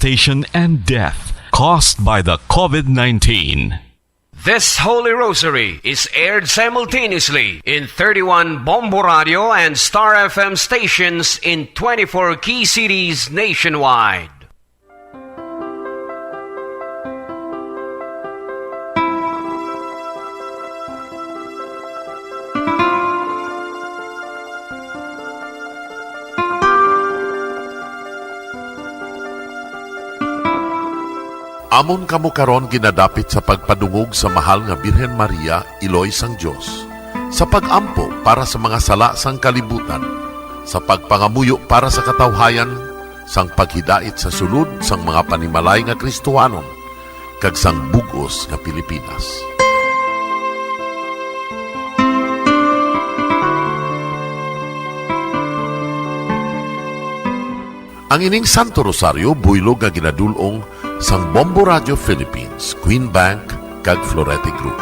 devastation and death caused by the COVID-19. This Holy Rosary is aired simultaneously in 31 Bombo Radio and Star FM stations in 24 key cities nationwide. Amon kamo karon ginadapit sa pagpadungog sa mahal nga Birhen Maria, Iloy sang Dios, sa pagampo para sa mga sala sang kalibutan, sa pagpangamuyo para sa katawhayan, sang paghidait sa sulod sang mga panimalay nga Kristohanon, kag sang bugos nga Pilipinas. Ang ining Santo Rosario buylog nga ginadulong sang Bombo Radio Philippines, Queen Bank, kag Florete Group.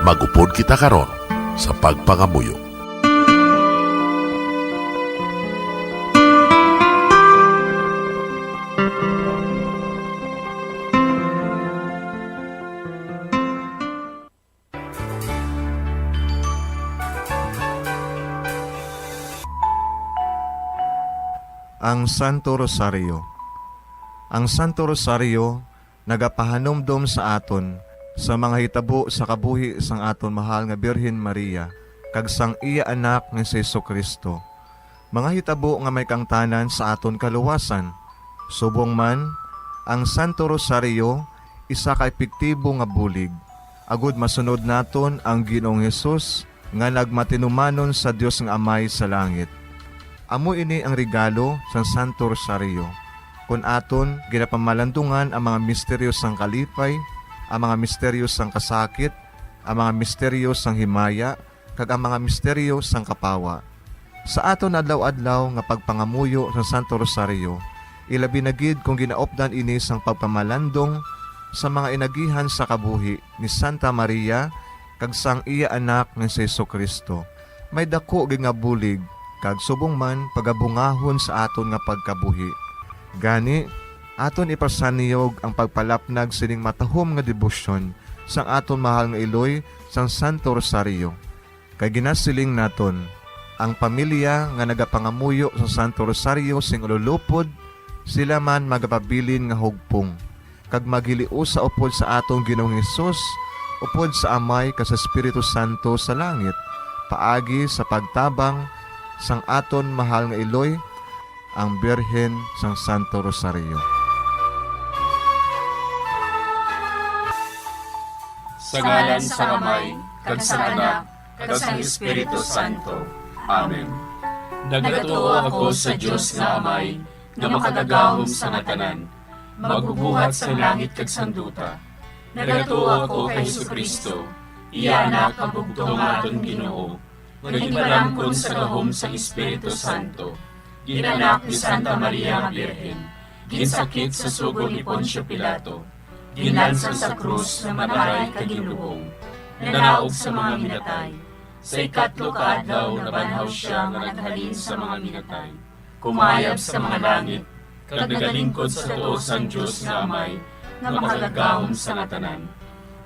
Magupod kita karon sa pagpangamuyo. Ang Santo Rosario. Ang Santo Rosario nagapahanumdum sa aton sa mga hitabo sa kabuhi sang aton mahal nga Birhen Maria kag sang iya anak nga si Jesucristo. Mga hitabo nga may kangtanan sa aton kaluwasan. Subong man, ang Santo Rosario isa ka epektibo nga bulig. Agud masunod naton ang Ginoong Hesus nga nagmatinumanon sa Dios nga Amay sa langit. Amo ini ang regalo sa Santo Rosario. Kung aton ginapamalandungan ang mga misteryo sang kalipay, ang mga misteryo sang kasakit, ang mga misteryo sang himaya, kag ang mga misteryo sang kapawa. Sa aton adlaw-adlaw nga pagpangamuyo sa Santo Rosario, ilabi na gid kung ginaopdan ini sang pagpamalandong sa mga inagihan sa kabuhi ni Santa Maria kag sang iya anak nga si Jesucristo. May dako gid nga bulig kag subong man pagabungahon sa aton nga pagkabuhi. Gani, aton ipasaniyog ang pagpalapnag sining matahom nga debosyon sang aton mahal nga Iloy sang Santo Rosario. Kay ginasiling naton, ang pamilya nga nagapangamuyo sa Santo Rosario sing ululupod, sila man magapabilin nga hugpong. Kag magiliu sa upod sa atong Ginoong Hesus, upod sa Amay kas Espiritu Santo sa langit, paagi sa pagtabang sang aton mahal nga Iloy, ang Birhen sang Santo Rosario. Sa ngalan sa Amay, kag sa Anak, kag sa Espiritu Santo. Amen. Nagatuo ako sa Dios nga Amay, nga makagagahom sa natanan, magbubuhat sa langit kag sanduta. Nagatuo ako kay Jesucristo, iya anak ang bugtong aton Ginoo, nagimalangkon sa gahom sa Espiritu Santo. Ginanak ni Santa Maria nga Birhen, ginsakit sa sugod ni Poncio Pilato, ginlansang sa krus na matay kag ginlubong, nanaog sa mga minatay. Sa ikatlo ka adlaw nabanhaw siya nga naghalin sa mga minatay, kumayab sa mga langit, kag nagalingkod sa tuo sang Dios nga Amay, nga makagagahom sa natanan.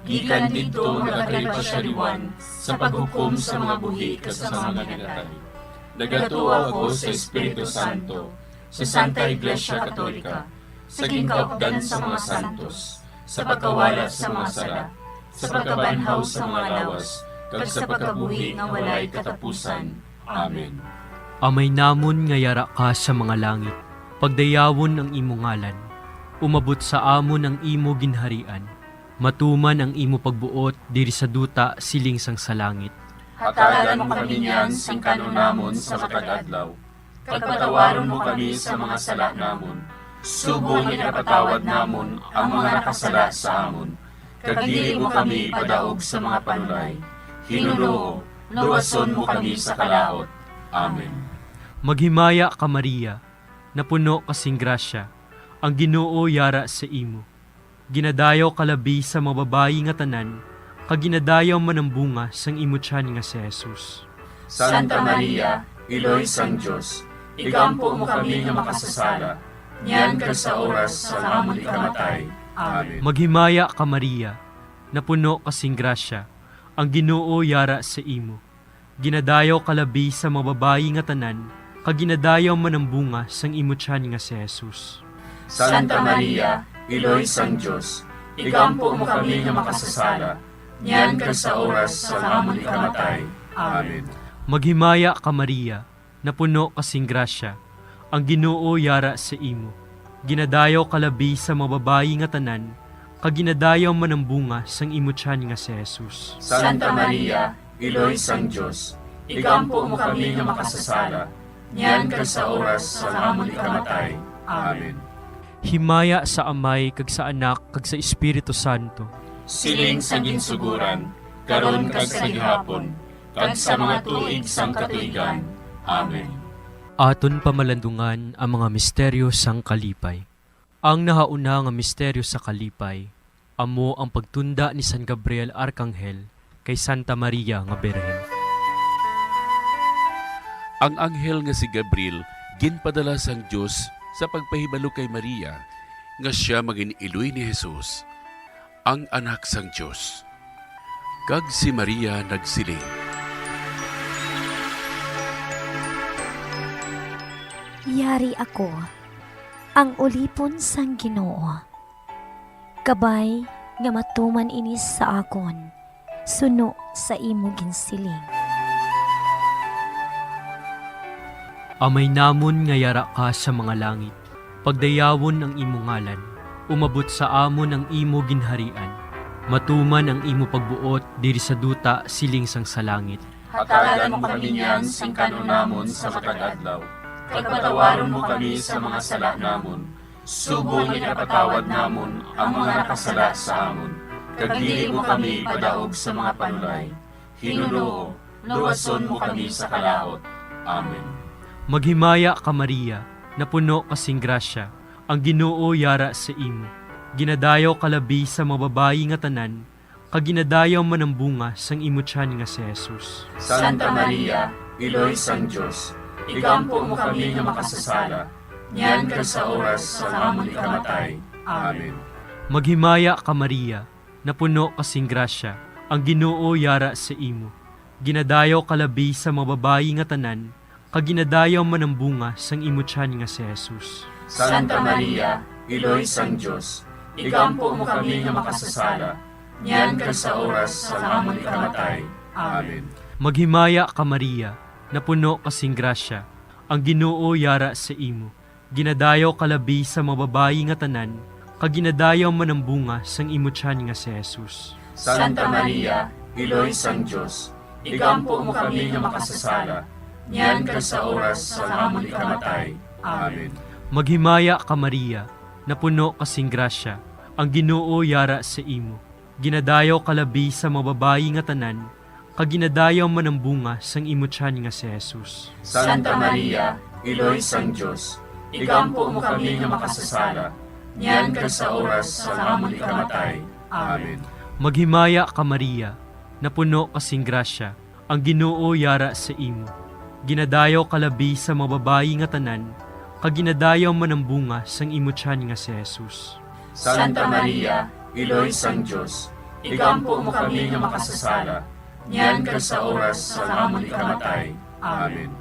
Gikan didto nagakalipasyariwan sa paghukom sa mga buhi kas sa mga minatay. Nagatuo ako sa Espiritu Santo, sa Santa Iglesia Katolika, sa gingkaupdan sa mga santos, sa pagkawala sa mga sala, sa pagkabanhaw sa mga lawas, kag sa pagkabuhi nga walay katapusan. Amen. Amay namon nga yara ka sa mga langit, pagdayawon ang imo ngalan, umabot sa amon ang imo ginharian, matuman ang imo pagbuot diri sa duta siling sang sa langit. Hatagan mo kami niyan sing kanon namon sa matag adlaw. Pagpatawaron mo kami sa mga sala namon. Subo ni napatawad namon ang mga nakasala sa amon. Kag dili mo kami padaog sa mga panulay. Hinuloo, luwason mo kami sa kalaot. Amen. Maghimaya ka Maria, napuno kasing grasya, ang Ginoo yara sa imo. Ginadayaw kalabi sa mga babayi nga tanan, kag ginadayaw man ang bunga sang imo tiyan nga si Jesus. Santa Maria, Iloy sang Dios, igampo mo kami nga makasasala, niyan kag sa oras sa amon ikamatay. Amen. Maghimaya ka Maria, napuno kasing grasya, ang Ginoo yara sa imo. Ginadayaw kalabi sa mga babayi nga tanan, kag ginadayaw man ang bunga sang imo tiyan nga si Jesus. Santa Maria, Iloy sang Diyos, igampo mo kami nga makasasala, niyan kag sa oras sa amon ikamatay. Amen. Maghimaya ka Maria, napuno kasing grasya, ang Ginoo yara sa imo. Ginadayaw kalabi sa mga babayi nga tanan, kag ginadayaw man ang bunga sang imo tiyan nga si Jesus. Santa Maria, Iloy sang Diyos, igampo mo kami nga makasasala, niyan kag sa oras sa amon ikamatay. Amen. Himaya sa Amay, kag sa Anak, kag sa Espiritu Santo. Siling sa ginsuguran, karon kag sa gihapon, kag sa mga tuig sang katuigan. Amen. Aton pamalandungan ang mga misteryo sang kalipay. Ang nahauna nga misteryo sa kalipay, amo ang pagtunda ni San Gabriel Arkanghel kay Santa Maria nga Birhen. Ang anghel nga si Gabriel ginpadala sang Dios sa pagpahibalo kay Maria nga siya maginiiloy ni Jesus, ang anak sang Dios. Kag si Maria nagsiling, Yari ako, ang ulipon sang Ginoo. Kabay nga matuman inis sa akon, suno sa imo ginsiling. Amay namon nga yara ka sa mga langit, pagdayawon ang imo ngalan, umabot sa amon ang imo ginharian, matuman ang imo pagbuot diri sa duta siling sang sa langit. Hatagan mo kami niyan sing kanunamon sa matag adlaw. Pagpatawaron mo kami sa mga sala namon. Subong inapatawad namon ang mga nakasala sa amon. Kag dili mo kami padaog sa mga panulay. Hinunoo, luwason mo kami sa kalaot. Amen. Maghimaya ka Maria, napuno kasing grasya, ang Ginoo yara sa imo. Ginadayaw kalabi sa mga babayi nga tanan, kag ginadayaw man ang bunga sang imo tiyan nga si Jesus. Santa Maria, Iloy sang Diyos, igampo mo kami nga makasasala, niyan kag sa oras sa amon ikamatay. Amen. Maghimaya ka Maria, napuno kasing grasya, ang Ginoo yara sa imo. Ginadayaw kalabi sa mga babayi nga tanan, kag ginadayaw man ang bunga sang imo tiyan nga si Jesus. Santa Maria, Iloy sang Diyos, igampo mo kami nga makasasala, niyan kag sa oras sa amon ikamatay. Amen. Maghimaya ka Maria, napuno kasing grasya, ang Ginoo yara sa imo. Ginadayaw kalabi sa mga babayi nga tanan, kag ginadayaw man ang bunga sang imo tiyan nga si Jesus. Santa Maria, Iloy sang Diyos, igampo mo kami nga makasasala, niyan kag sa oras sa amon ikamatay. Amen. Maghimaya ka Maria, napuno kasing grasya, ang Ginoo yara sa imo. Ginadayaw kalabi sa mga babayi nga tanan, kag ginadayaw man ang bunga sang imo tiyan nga si Jesus. Santa Maria, Iloy sang Diyos, igampo mo kami nga makasasala, niyan kag sa oras sa amon ikamatay. Amen. Maghimaya ka Maria, napuno kasing grasya, ang Ginoo yara sa imo. Ginadayaw kalabi sa mga babayi nga tanan, kag ginadayaw man ang bunga sang imo tiyan nga si Jesus. Santa Maria, Iloy sang Diyos, igampo mo kami nga makasasala, niyan kag sa oras sa amon ikamatay. Amen.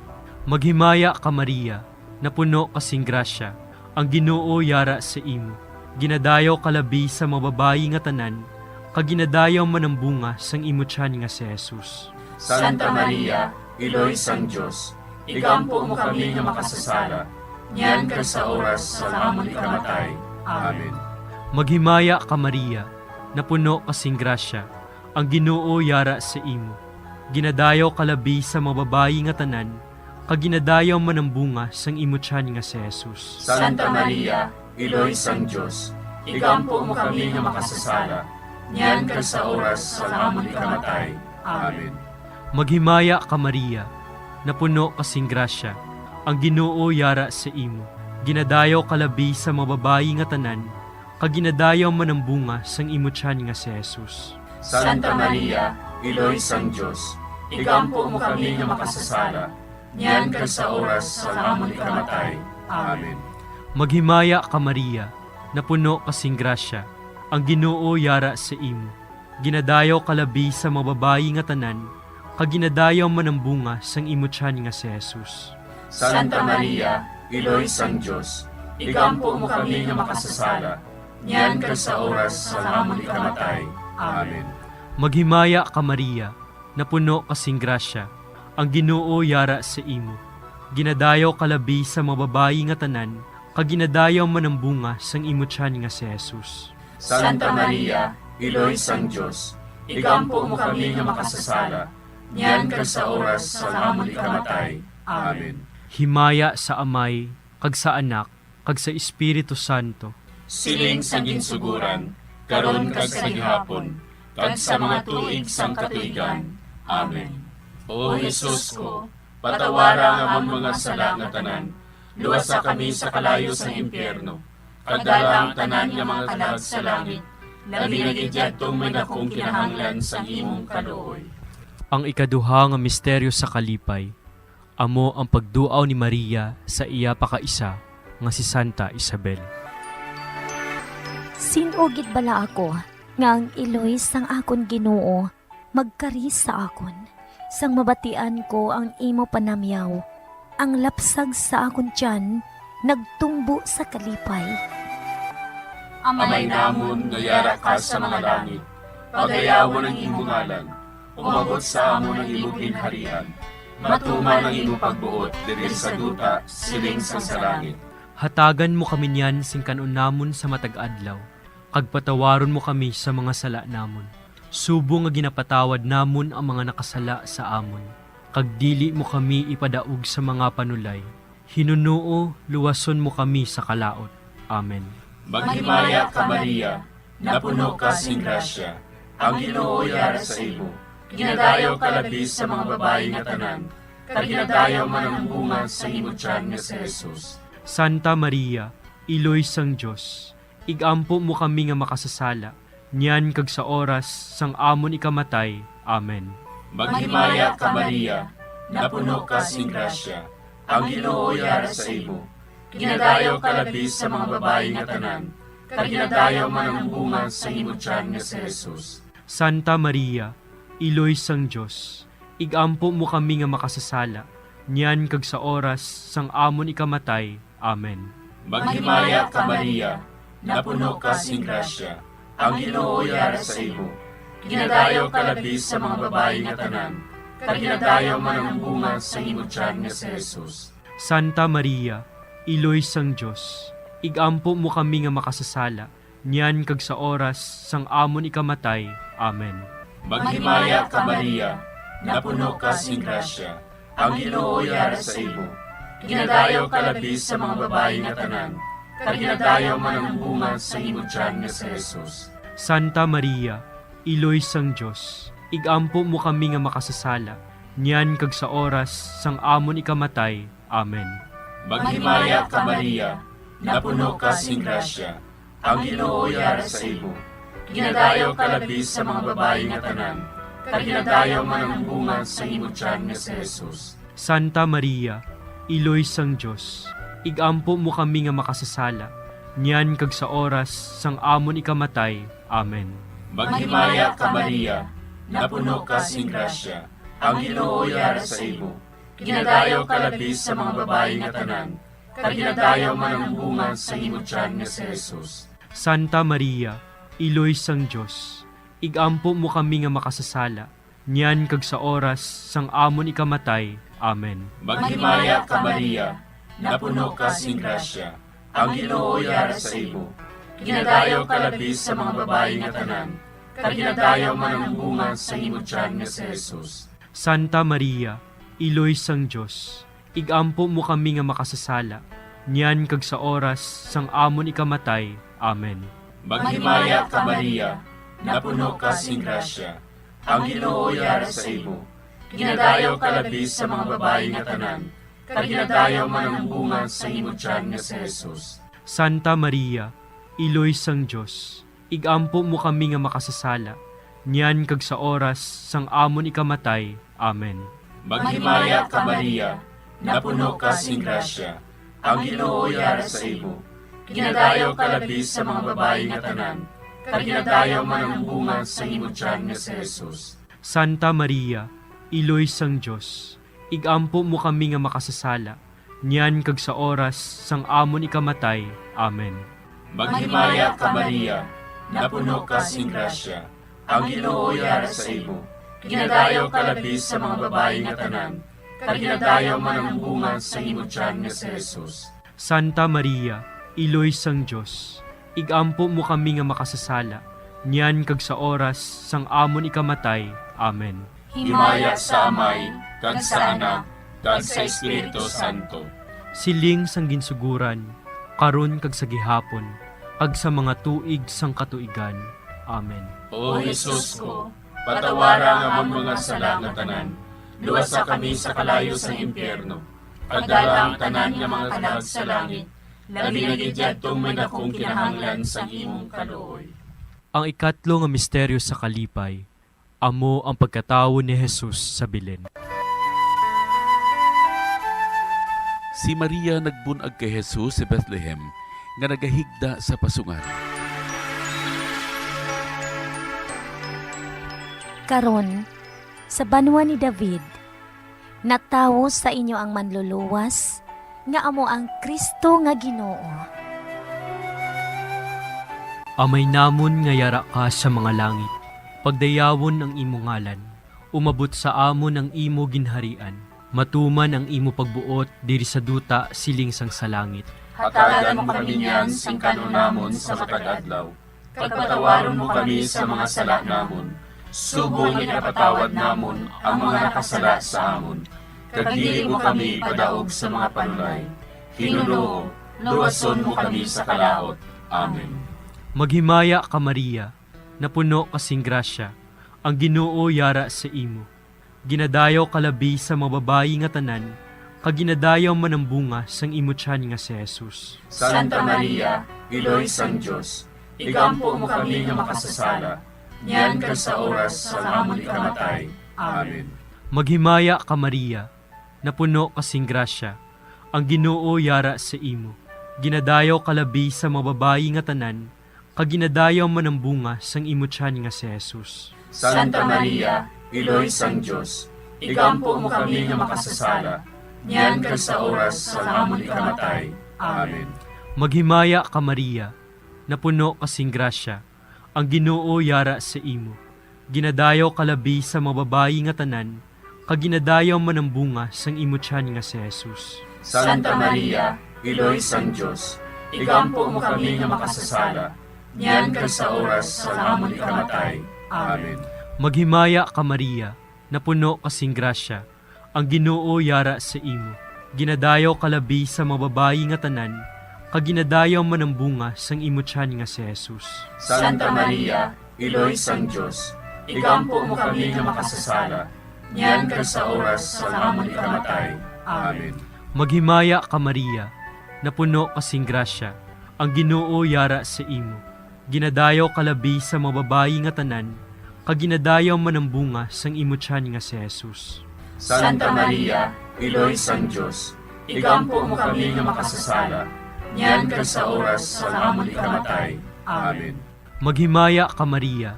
Maghimaya ka Maria, napuno kasing grasya, ang Ginoo yara sa imo. Ginadayaw kalabi sa mga babayi nga tanan, kag ginadayaw man ang bunga sang imo tiyan nga si Jesus. Santa Maria, Iloy sang Diyos, igampo mo kami nga makasasala, niyan kag sa oras sa amon ikamatay. Amen. Maghimaya ka Maria, napuno kasing grasya, ang Ginoo yara sa imo. Ginadayaw kalabi sa mga babayi nga tanan, kag ginadayaw man ang bunga sang imo tiyan nga si Jesus. Santa Maria, Iloy sang Diyos, igampo mo kami nga makasasala, niyan kag sa oras sa amon ikamatay. Amen. Maghimaya ka Maria, napuno kasing grasya, ang Ginoo yara sa imo. Ginadayaw kalabi sa mga babayi nga tanan, kag ginadayaw man ang bunga sang imo tiyan nga si Jesus. Santa Maria, Iloy sang Diyos, igampo mo kami nga makasasala, niyan kag sa oras sa amon ikamatay. Amen. Maghimaya ka Maria, napuno kasing grasya, ang Ginoo yara sa imo. Ginadayaw kalabi sa mga babayi nga tanan, kaginadayaw man ang bunga sang imo tiyan nga si Jesus. Santa Maria, Iloy sang Diyos, igampo mo kami nga makasasala, niyan kag sa oras sa amon ikamatay. Amen. Maghimaya ka Maria, napuno kasing grasya, ang Ginoo yara sa imo. Ginadayaw kalabi sa mga babayi nga tanan, kaginadayaw man ang bunga sang imo tiyan nga si Jesus. Santa Maria, Iloy sang Diyos, igampo mo kami nga makasasala, niyan kag sa oras sa amon ikamatay. Amen. Himaya sa Amay, kag sa Anak, kag sa Espiritu Santo. Siling sa ginsuguran, karon kag sa gihapon, kag sa mga tuig sang katuigan. Amen. O Jesus ko, patawara nga amon mga sala nga tanan, luwasa kami sa kalayo sa impyerno, kagdala ang tanan nga mga kalag sa langit, labi na gidyadtong may dakong kinahanglan sa imong kaluoy. Ang ikaduha nga misteryo sa kalipay, amo ang pagduaw ni Maria sa iya pakaisa nga si Santa Isabel. Sinugid bala ako, nga ang iloy sang akon Ginoo, magkaris sa akon. Sang mabatian ko ang imo panamyaw, ang lapsag sa akon tiyan, nagtumbo sa kalipay. Amay namon nga yara ka sa mga langit, pagayawon ang imong ngalan, umabot sa amon ang imong ginharian, matuman ang imong pagbuot diri sa duta, siling sa langit. Hatagan mo kami niyan sing kanon namon sa matag adlaw, kag patawaron mo kami sa mga sala namon. Subo nga ginapatawad namon ang mga nakasala sa amon, kag dili mo kami ipadaog sa mga panulay. Hinunuo, luwason mo kami sa kalaot. Amen. Maghimaya ka Maria, napuno ka sing grasya, ang Ginoo yara sa imo. Ginadayaw ka labi sa mga babayi nga tanan, kag ginadayaw man ang bunga sa imo tiyan nga si Jesus. Santa Maria, Iloy sang Diyos, igampo mo kami nga makasasala, niyan kag sa oras sang amon ikamatay. Amen. Maghimaya ka Maria, napuno ka sing grasya, ang Ginoo yara sa imo. Ginadayaw ka labi sa mga babayi nga tanan, kag ginadayaw man ang bunga sa imo tiyan nga si Jesus. Santa Maria, Iloy sang Diyos, igampo mo kami nga makasasala, niyan kag sa oras sang amon ikamatay. Amen. Maghimaya ka Maria, napuno ka sing grasya, ang Ginoo yara sa imo. Ginadayaw ka labi sa mga babayi nga tanan, kag ginadayaw man ang bunga sa imo tiyan nga si Jesus. Santa Maria, Iloy sang Diyos, igampo mo kami nga makasasala, niyan kag sa oras sang amon ikamatay. Amen. Maghimaya ka Maria, napuno ka sing grasya, ang Ginoo yara sa imo. Ginadayaw ka labi sa mga babayi nga tanan, kag ginadayaw man ang bunga sa imo tiyan nga si Jesus. Santa Maria, Iloy sang Diyos, igampo mo kami nga makasasala, niyan kag sa oras sang amon ikamatay. Amen. Maghimaya ka Maria, napuno ka sing grasya, ang Ginoo yara sa imo. Ginadayaw ka labi sa mga babayi nga tanan, kag ginadayaw man ang bunga sa imo tiyan nga si Jesus. Santa Maria, Iloy sang Diyos, igampo mo kami nga makasasala, niyan kag sa oras sang amon ikamatay. Amen. Maghimaya ka Maria, napuno ka sing grasya, ang Ginoo yara sa imo. Ginadayaw ka labi sa mga babayi nga tanan, kag ginadayaw man ang bunga sa imo tiyan nga si Jesus. Santa Maria, Iloy sang Diyos, igampo mo kami nga makasasala, niyan kag sa oras sang amon ikamatay. Amen. Maghimaya ka Maria, napuno ka sing grasya, ang Ginoo yara sa imo. Ginadayaw ka labi sa mga babayi nga tanan, kag ginadayaw man ang bunga sa imo tiyan nga si Jesus. Santa Maria, Iloy sang Diyos, igampo mo kami nga makasasala, niyan kag sa oras sang amon ikamatay. Amen. Maghimaya ka Maria, napuno ka sing grasya, ang Ginoo yara sa imo. Ginadayaw ka labi sa mga babayi nga tanan, kag ginadayaw man ang bunga sa imo tiyan nga si Jesus. Santa Maria, Iloy sang Diyos, igampo mo kami nga makasasala, niyan kag sa oras sang amon ikamatay. Amen. Maghimaya ka Maria, napuno ka sing grasya, ang Ginoo yara sa imo. Ginadayaw ka labi sa mga babayi nga tanan, kag ginadayaw man ang bunga sa imo tiyan nga si Jesus. Santa Maria, Iloy sang Dios, igampo mo kami nga makasasala, niyan kag sa oras sang amon ikamatay. Amen. Maghimaya ka Maria, napuno ka sing grasya, ang Ginoo yara sa imo. Ginadayaw ka labi sa mga babayi nga tanan, kag ginadayaw man ang bunga sa imo tiyan nga si Jesus. Santa Maria, Iloy sang Dios, igampo mo kami nga makasasala, niyan kag sa oras sang amon ikamatay. Amen. Himaya sa Amay, kag sa Anak, kag sa Espiritu Santo. Siling sang ginsuguran, karon kag sa gihapon, kag sa mga tuig sang katuigan. Amen. O Jesus ko, patawara nga among mga sala nga tanan, luwasa kami sa kalayo sa impyerno, pagdala ang tanan nga mga kalag sa langit, labi na gidyadtong may dakong kinahanglan sa imong kaluoy. Ang ikatlo nga misteryo sa kalipay, amo ang pagkatawo ni Jesus sa Belen. Si Maria nagbunag kay Jesus sa Bethlehem nga nagahigda sa pasungan. Karon, sa banwa ni David, natawo sa inyo ang manluluwas, nga amo ang Kristo nga Ginoo. Amay namon nga yara ka sa mga langit, pagdayawon ang imo ngalan, umabot sa amon ang imo ginharian, matuman ang imo pagbuot diri sa duta siling sang sa langit. Hatagan mo kami niyan sing kanunamon sa matag adlaw, pagpatawaron mo kami sa mga sala namon, subong ginapatawad namon ang mga nakasala sa amon, kag dili mo kami padaog sa mga panulay. Hinunoo, luwason mo kami sa kalaot. Amen. Maghimaya ka Maria, napuno kasing grasya, ang Ginoo yara sa imo. Ginadayaw kalabi sa mga babayi nga tanan, kag ginadayaw man ang bunga sang imo tiyan nga si Jesus. Santa Maria, Iloy sang Dios, igampo mo kami nga makasasala, niyan kag sa oras sa amon ikamatay. Amen. Maghimaya ka Maria, napuno kasing grasya, ang Ginoo yara sa imo. Ginadayaw kalabi sa mga babayi nga tanan, kag ginadayaw man ang bunga sang imo tiyan nga si Jesus. Santa Maria, Iloy sang Dios, igampo mo kami nga makasasala, niyan kag sa oras sa amon ikamatay. Amen. Maghimaya ka Maria, napuno kasing grasya, ang Ginoo yara sa imo. Ginadayaw kalabi sa mga babayi nga tanan, kag ginadayaw man ang bunga sang imo tiyan nga si Jesus. Santa Maria, Iloy sang Dios, igampo mo kami nga makasasala, niyan kag sa oras sa amon ikamatay. Amen. Maghimaya ka Maria, napuno kasing grasya, ang Ginoo yara sa imo. Ginadayaw kalabi sa mga babayi nga tanan, kag ginadayaw man ang bunga sang imo tiyan nga si Jesus. Santa Maria, Iloy sang Dios, igampo mo kami nga makasasala, niyan kag sa oras sa amon ikamatay. Amen. Maghimaya ka Maria, napuno kasing grasya, ang Ginoo yara sa imo. Ginadayaw kalabi sa mga babayi nga tanan, kag ginadayaw man ang bunga sang imo tiyan nga si Jesus. Santa Maria, Iloy sang Dios, igampo mo kami nga makasasala, niyan kag sa oras sa amon ikamatay. Amen. Maghimaya ka Maria,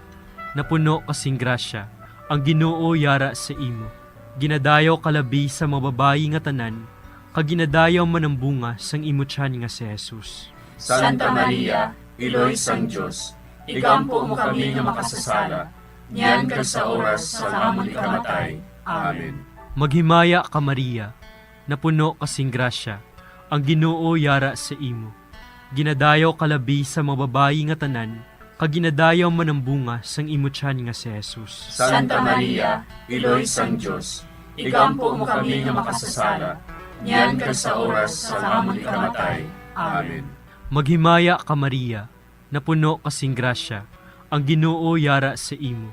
napuno kasing grasya, ang Ginoo yara sa imo. Ginadayaw kalabi sa mga babayi nga tanan, kag ginadayaw man ang bunga sang imo tiyan nga si Jesus. Santa Maria, Iloy sang Dios, igampo mo kami nga makasasala, niyan kag sa oras sa amon ikamatay. Amen. Maghimaya ka Maria, napuno kasing grasya, ang Ginoo yara sa imo. Ginadayaw kalabi sa mga babayi nga tanan, kag ginadayaw man ang bunga sang imo tiyan nga si Jesus. Santa Maria, Iloy sang Dios, igampo mo kami nga makasasala, niyan kag sa oras sa amon ikamatay. Amen. Maghimaya ka Maria, napuno kasing grasya, ang Ginoo yara sa imo.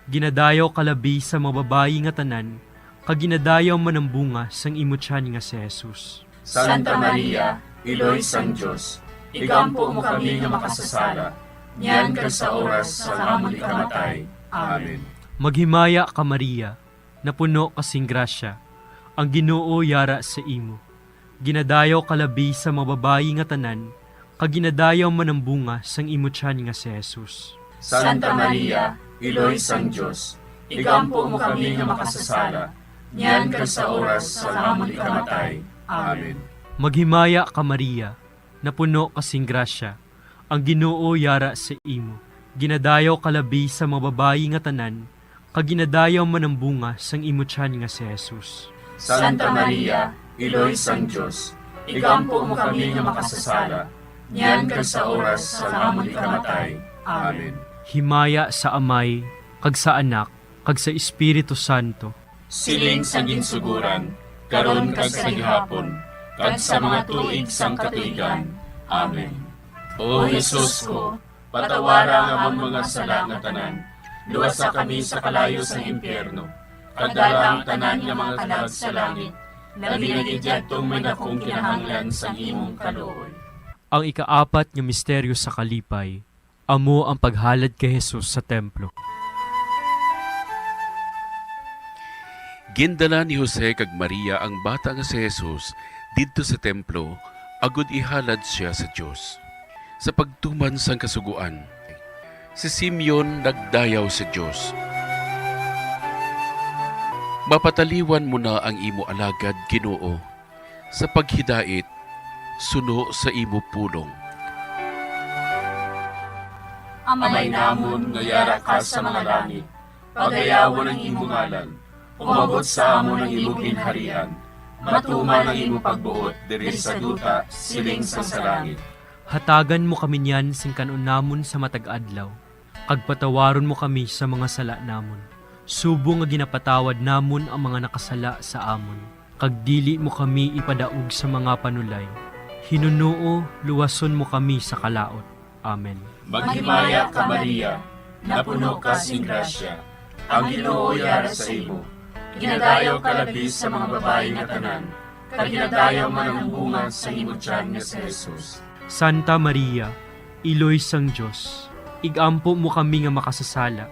Ginadayaw kalabi sa mga babayi nga tanan, kag ginadayaw man ang bunga sang imo tiyan nga si Jesus. Santa Maria, Iloy sang Dios, igampo mo kami nga makasasala, niyan kag sa oras sa amon ikamatay. Amen. Maghimaya ka Maria, napuno kasing grasya, ang Ginoo yara sa imo. Ginadayaw kalabi sa mga babayi nga tanan, kag ginadayaw man ang bunga sang imutyan nga si Jesus. Santa Maria, Iloy sang Diyos, igampo mo kami nga makasasala, niyan kag sa oras sa amon ikamatay. Amen. Maghimaya ka Maria, napuno kasing grasya, ang Ginoo yara sa imo. Ginadayaw kalabi sa mga babayi nga tanan, kag ginadayaw man ang bunga sang imutyan nga si Jesus. Santa Maria, Iloy sang Diyos, igampo mo kami nga makasasala, niyan kag sa oras sa amon ikamatay. Amen. Himaya sa Amay, kag sa Anak, kag sa Espiritu Santo. Siling sa ginsuguran, karon kag sa gihapon, kag sa mga tuig sang katuigan. Amen. O Jesus ko, patawara nga among mga sala nga tanan, luwasa kami sa kalayo sa impyerno, kag dala ang tanan nga mga kalag sa langit, labi na gidyadtong may dakong kinahanglan sa imong kaluoy. Ang ikaapat nga misteryo sa kalipay, amo ang paghalad kay Jesus sa templo. Gindala ni Jose kag Maria ang bata nga si Jesus didto sa templo, agud ihalad siya sa Dios. Sa pagtuman sang kasuguan, si Simeon nagdayaw sa Dios. Mapataliwan mo na ang imo alagad, Ginoo, sa paghidait, suno sa imo pulong. Amay namon nga yara ka sa mga langit, pagayawan ang imo ngalan, umabot sa amon ang imo ginharian, matuman ang imo pagbuot diri sa duta siling sa langit. Hatagan mo kami niyan sing kanon namon sa matag adlaw, kag patawaron mo kami sa mga sala namon. Subo nga ginapatawad namon ang mga nakasala sa amon, kag dili mo kami ipadaog sa mga panulay. Hinunuo, luwason mo kami sa kalaot. Amen. Maghimaya ka Maria, napuno ka sing grasya, ang Ginoo yara sa imo. Ginadayaw ka labi sa mga babayi nga tanan, kag ginadayaw man ang bunga sa imo tiyan nga si Jesus. Santa Maria, Iloy sang Diyos, igampo mo kami nga makasasala,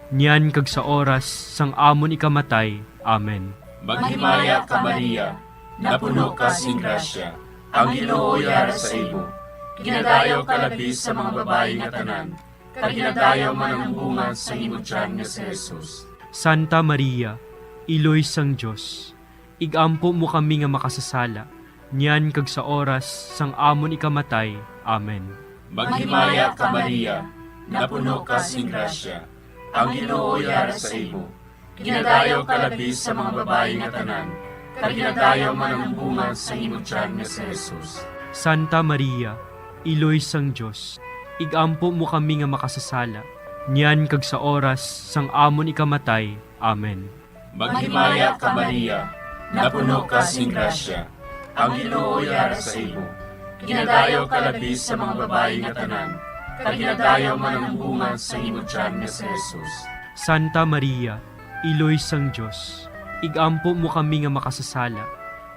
niyan kag sa oras sang amon ikamatay. Amen. Maghimaya ka Maria, napuno ka sing grasya, ang Ginoo yara sa imo. Ginadayaw ka labi sa mga babayi nga tanan, kag ginadayaw man ang bunga sa imo tiyan nga si Jesus. Santa Maria, Iloy sang Diyos, igampo mo kami nga makasasala, niyan kag sa oras sang amon ikamatay. Amen. Maghimaya ka Maria, napuno ka sing grasya, ang Ginoo yara sa imo. Ginadayaw ka labi sa mga babayi nga tanan, kag ginadayaw man ang bunga sa imo tiyan nga si Jesus. Santa Maria, Iloy sang Diyos, igampo mo kami nga makasasala, niyan kag sa oras sang amon ikamatay. Amen. Maghimaya ka Maria, napuno ka sing grasya, ang Ginoo yara sa imo. Ginadayaw ka labi sa mga babayi nga tanan, kag ginadayaw man ang bunga sa imo tiyan nga si Jesus. Santa Maria, Iloy sang Diyos, igampo mo kami nga makasasala,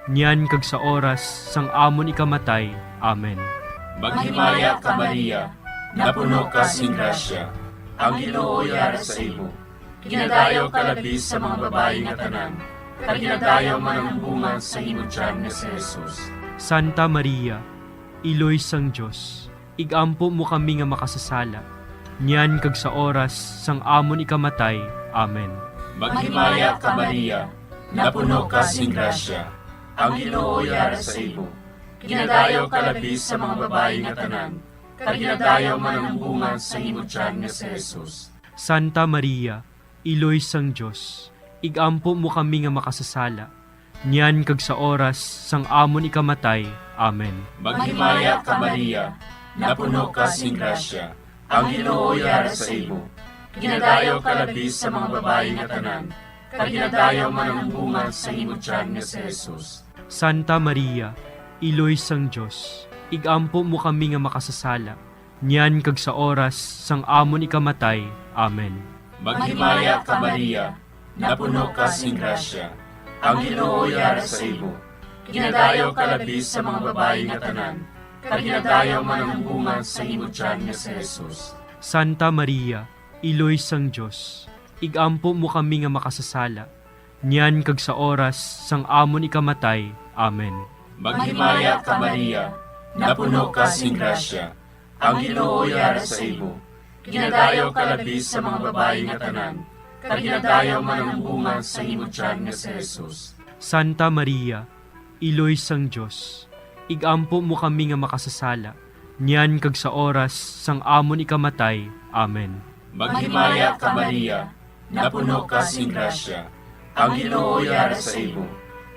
niyan kag sa oras sang amon ikamatay. Amen. Maghimaya ka Maria, napuno ka sing grasya, ang Ginoo yara sa imo. Ginadayaw ka labi sa mga babayi nga tanan, kag ginadayaw man ang bunga sa imo tiyan nga si Jesus. Santa Maria, Iloy sang Diyos, igampo mo kami nga makasasala, niyan kag sa oras sang amon ikamatay. Amen. Maghimaya ka Maria, napuno ka sing grasya, ang Ginoo yara sa imo. Ginadayaw ka labi sa mga babayi nga tanan, kag ginadayaw man ang bunga sa imo tiyan nga si Jesus. Santa Maria, Iloy sang Diyos, igampo mo kami nga makasasala, niyan kag sa oras sang amon ikamatay. Amen. Maghimaya ka Maria, napuno ka sing grasya, ang Ginoo yara sa imo. Ginadayaw ka labi sa mga babayi nga tanan, kag ginadayaw man ang bunga sa imo tiyan nga si Jesus. Santa Maria, Iloy sang Diyos, igampo mo kami nga makasasala, niyan kag sa oras sang amon ikamatay. Amen. Maghimaya ka Maria, napuno ka sing grasya, ang Ginoo yara sa imo. Ginadayaw ka labi sa mga babayi nga tanan, kag ginadayaw man ang bunga sa imo tiyan nga si Jesus. Santa Maria, Iloy sang Diyos, igampo mo kami nga makasasala, niyan kag sa oras sang amon ikamatay. Amen. Maghimaya ka Maria, napuno ka sing grasya, ang Ginoo yara sa imo. Ginadayaw ka labi sa mga babae nga tanan, kag ginadayaw man ang bunga sa imo tiyan nga si Jesus. Santa Maria, Iloy sang Dios, igampo mo kami nga makasasala, niyan kag sa oras sang amon ikamatay. Amen. Maghimaya ka Maria, napuno ka sing grasya, ang Ginoo yara sa imo.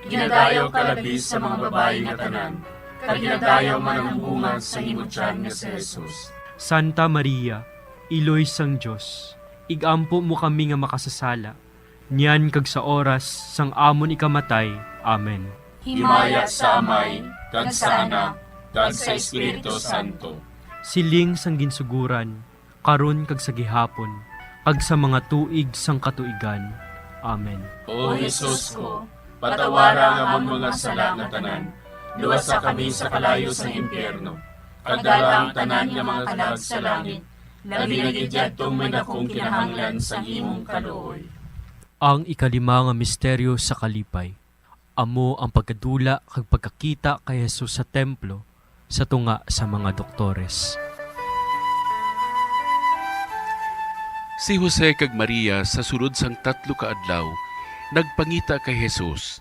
Ginadayaw ka labi sa mga babae nga tanan, kag ginadayaw man ang bunga sa imo tiyan nga si Jesus. Santa Maria, Iloy sang Dios, igampo mo kami nga makasasala, niyan kag sa oras sang amon ikamatay. Amen. Himaya sa Amay, kag sa Anak, kag sa Espiritu Santo. Siling sang ginsuguran, karon kag sa gihapon, kag sa mga tuig sang katuigan. Amen. O Jesus ko, patawara nga amon mga sala nga tanan, luwasa kami sa kalayo sa impyerno, kag dala ang tanan nga mga kalag sa langit, labi na gidyadtong may dakong kinahanglan sa imong kaluoy. Ang ikalima nga misteryo sa kalipay, amo ang pagkadula kag pagkakita kay Jesus sa templo sa tunga sa mga doktores. Si Jose kag Maria sa sulod sang 3 ka adlaw nagpangita kay Jesus,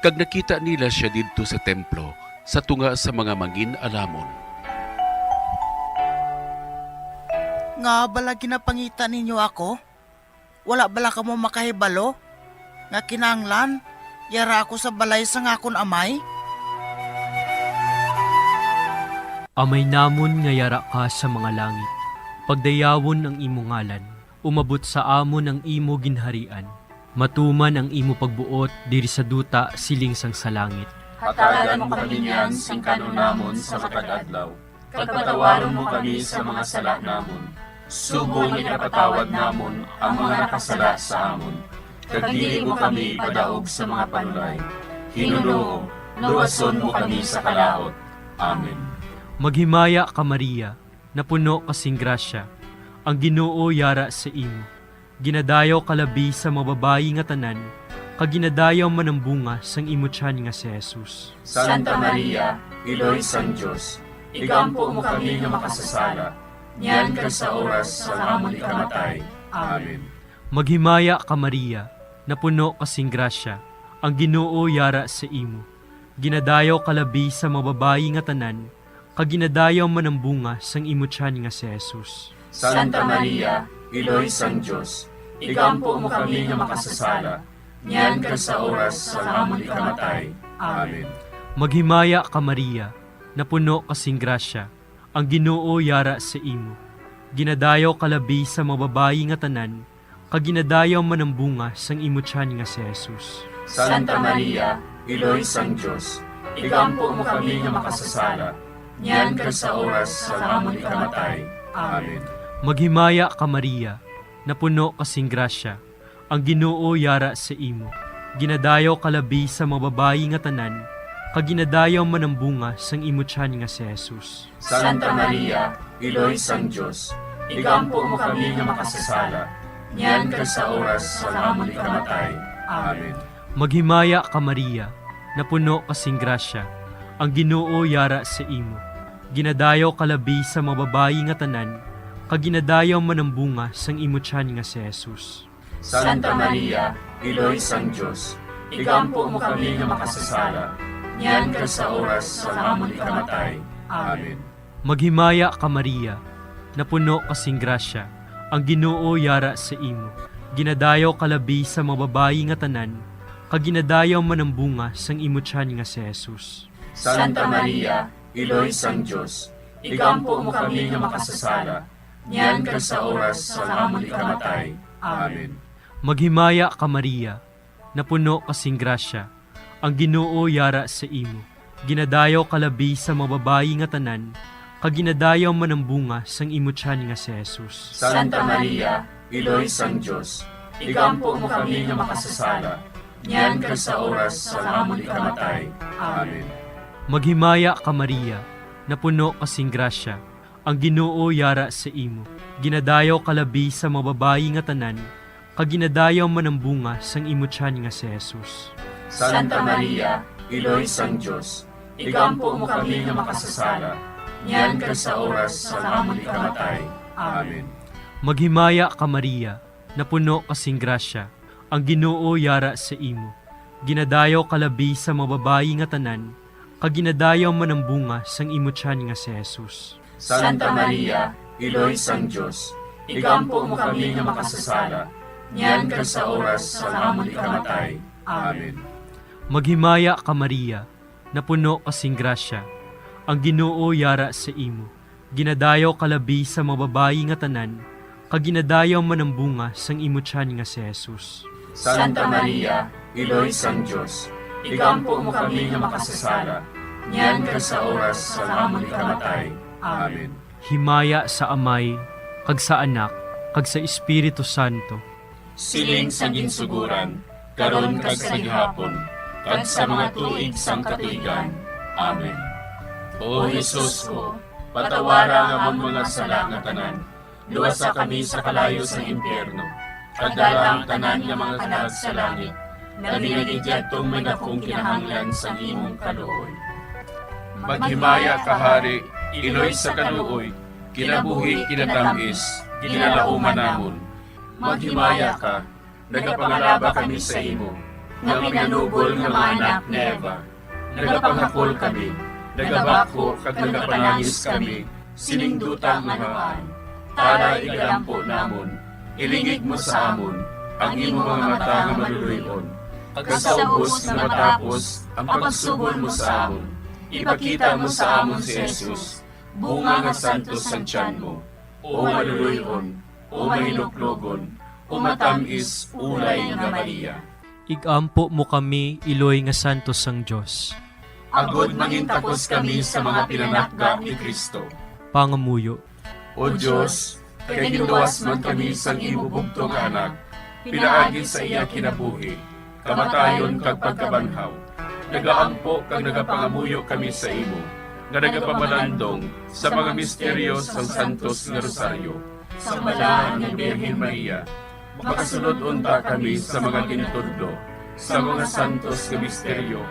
kag nakita nila siya didto sa templo sa tunga sa mga mangin-alamon. Nga bala ginapangita ninyo ako? Wala bala ka mo makahibalo? Nga kinanglan, yara ako sa balay sa ngakon amay? Amay namon nga yara ka sa mga langit, pagdayawon ang imo ngalan, umabot sa amon ang imo ginharian, matuman ang imo pagbuot diri sa duta siling sang sa langit. Hatagan mo kami niyan sing kanon namon sa matag adlaw, kag patawaron mo kami sa mga sala namon. Subong ipatawad namon ang mga nakasala sa amon, kag dili mo kami padaog sa mga panulay. Hinunoo, luwason mo kami sa kalaot. Amen. Maghimaya ka Maria, napuno kasing grasya, ang Ginoo yara sa imo. Ginadayaw ka labi sa mga babayi nga tanan, kag ginadayaw man ang bunga sang imo tiyan nga si Jesus. Santa Maria, Iloy sang Dios, igampo mo kami nga makasasala, niyan kag sa oras sa amon ikamatay. Amen. Maghimaya ka Maria, napuno kasing grasya, ang Ginoo yara sa imo. Ginadayaw ka labi sa mga babayi nga tanan, kag ginadayaw man ang bunga sang imo tiyan nga si Jesus. Santa Maria, Iloy sang Dios, igampo mo kami nga makasasala, niyan kag sa oras sa amon ikamatay. Amen. Maghimaya ka Maria, napuno kasing grasya, ang Ginoo yara sa imo. Ginadayaw ka labi sa mga babayi nga tanan, kag ginadayaw man ang bunga sang imo tiyan nga si Jesus. Santa Maria, Iloy sang Dios, igampo mo kami nga makasasala, niyan kag sa oras sa amon ikamatay. Amen. Maghimaya ka Maria, napuno kasing grasya, ang Ginoo yara sa imo. Ginadayaw ka labi sa mga babayi nga tanan, kag ginadayaw man ang bunga sang imo tiyan nga si Jesus. Santa Maria, Iloy sang Dios, igampo mo kami nga makasasala, niyan kag sa oras sa amon ikamatay. Amen. Maghimaya ka Maria, napuno kasing grasya, ang Ginoo yara sa imo. Ginadayaw ka labi sa mga babayi nga tanan, kag ginadayaw man ang bunga sang imo tiyan nga si Jesus. Santa Maria, Iloy sang Dios, igampo mo kami nga makasasala, niyan kag sa oras sa amon ikamatay. Amen. Maghimaya ka Maria, napuno kasing grasya, ang Ginoo yara sa imo. Ginadayaw ka labi sa mga babayi nga tanan, kag ginadayaw man ang bunga sang imo tiyan nga si Jesus. Santa Maria, Iloy sang Dios, igampo mo kami nga makasasala, niyan kag sa oras sa amon ikamatay. Amen. Maghimaya ka Maria, napuno kasing grasya, ang Ginoo yara sa imo. Ginadayaw ka labi sa mga babayi nga tanan, kag ginadayaw man ang bunga sang imo tiyan nga si Jesus. Santa Maria, Iloy sang Dios, igampo mo kami nga makasasala, niyan kag sa oras sa amon ikamatay. Amen. Maghimaya ka Maria, napuno kasing grasya, ang Ginoo yara sa imo. Ginadayaw ka labi sa mga babayi nga tanan, kag ginadayaw man ang bunga sang imo tiyan nga si Jesus. Santa Maria, Iloy sang Dios, igampo mo kami nga makasasala, niyan ka sa oras sa amon ikamatay. Amen. Maghimaya ka Maria, napuno kasing grasya, ang Ginoo yara sa imo. Ginadayaw kalabi sa mga babayi nga tanan, kaginadayaw man ang bunga sang imo tiyan nga si Jesus. Santa Maria, Iloy sang Diyos, igampo mo kami nga makasasala, niyan ka sa oras sa amon ikamatay. Amen. Maghimaya ka Maria, napuno kasing grasya, ang Ginoo yara sa imo. Ginadayaw kalabi sa mga babayi nga tanan, kaginadayaw man ang bunga sang imo tiyan nga si Jesus. Santa Maria, Iloy sang Diyos, igampo mo kami nga makasasala, niyan ka sa oras sa amon ikamatay. Amen. Himaya sa Amay, kag sa Anak, kag sa Espiritu Santo. Siling sa ginsuguran, karon kag sa gihapon, kag sa mga tuig sang katuigan. Amen. O Jesus ko, patawara nga among mga sala nga tanan, luwasa kami sa kalayo sa impyerno, kag dalang tanan nga mga kalag sa langit, nabinigidjatong may dakong kinahanglan sa imong kaluoy. Maghimaya ka, Hari, Iloy sa kaluoy, kinabuhi kinatamis, ginalauman namon. Maghimaya ka, nagapangalaba kami sa imo, nga pinanubol nga mga anak ni Eva. Nagapangakol kami, nagabako kag nagapanangis kami, siningdutang namaan. Para igalampo namon, ilingig mo sa amon, ang imo mga mata nga maluluyon. Kag sa ubos nga matapos, ang pagsubol mo sa amon, ipakita mo sa amon si Jesus, bunga nga santos sa tiyan mo, o maluluyon, o mahiluklogon, o matamis ulay nga Maria. Igampo mo kami, Iloy nga Santos sang Diyos. Agod mangintakos kami sa mga pinanakda ni Kristo. Pangamuyo, O Diyos, kay giluwas man kami sa imo bugto nga anak, pinaagi sa iya kinabuhi, kamatayon kag pagkabanhaw. Nagaampo kag nagapangamuyo kami sa imo, nga nagapamalandong sa mga misteryo sa Santos nga Rosaryo. Sa balaan ng Birhen Maria, makasunod unta kami sa mga ginitudlo, sa mga santos nga misteryo,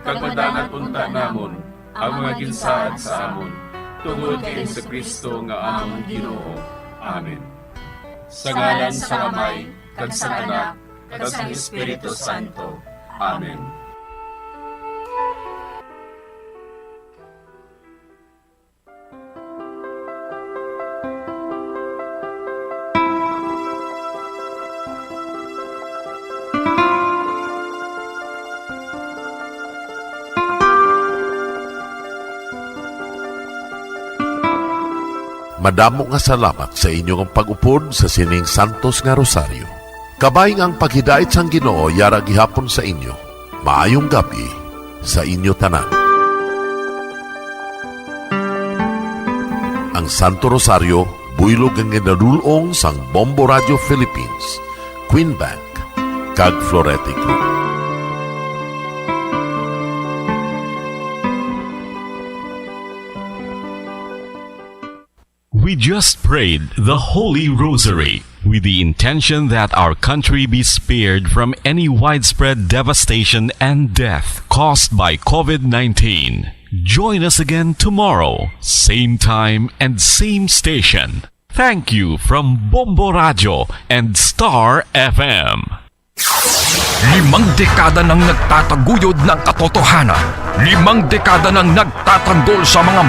kag madangat unta namon ang mga ginsaad sa amon, tungod kay Kristo nga amon Ginoo. Amen. Sa ngalan sa Amay, kag sa Anak, kag sa Espiritu Santo. Amen. Madamo nga salamat sa inyong pag-upod sa sining Santos nga Rosaryo. Kabayng ang paghidait sang Ginoo yara gihapon sa inyo. Maayong gabi sa inyo tanan. Ang Santo Rosario buylog ang ginadulong sang Bombo Radio Philippines, Queen Bank, kag Florete Group. We just prayed the Holy Rosary with the intention that our country be spared from any widespread devastation and death caused by COVID-19. Join us again tomorrow, same time and same station. Thank you from Bombo Radio and Star FM. 5 dekada nang nagtataguyod ng katotohanan. 5 dekada nang nagtatanggol sa mga